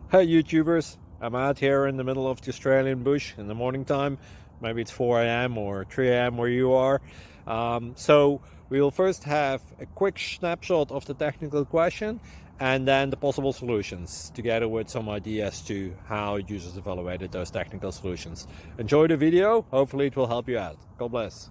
Hey YouTubers, I'm out here in the middle of the Australian bush in the morning time. Maybe it's 4 a.m. or 3 a.m. where you are. So we will first have a quick snapshot of the technical question and then the possible solutions, together with some ideas to how users evaluated those technical solutions. Enjoy the video, hopefully it will help you out. God bless.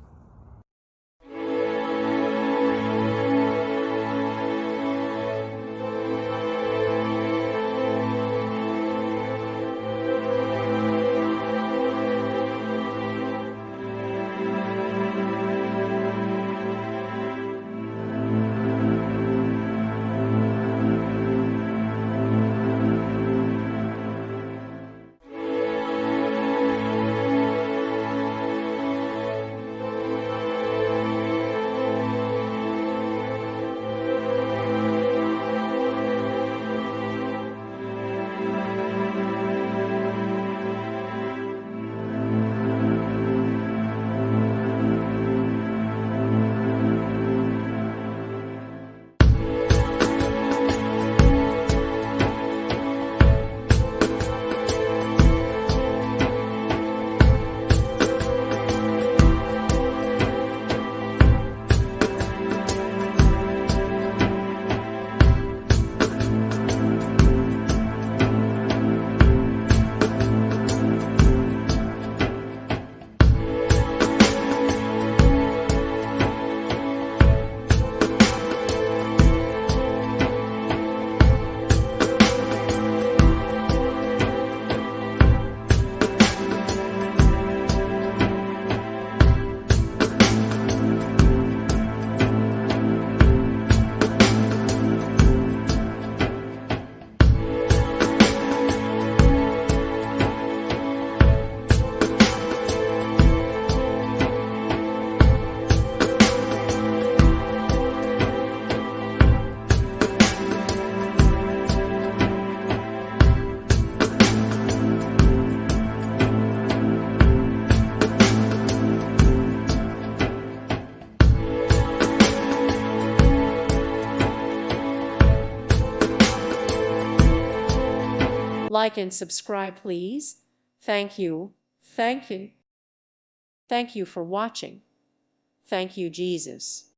Like and subscribe, please. Thank you. Thank you. Thank you for watching. Thank you, Jesus.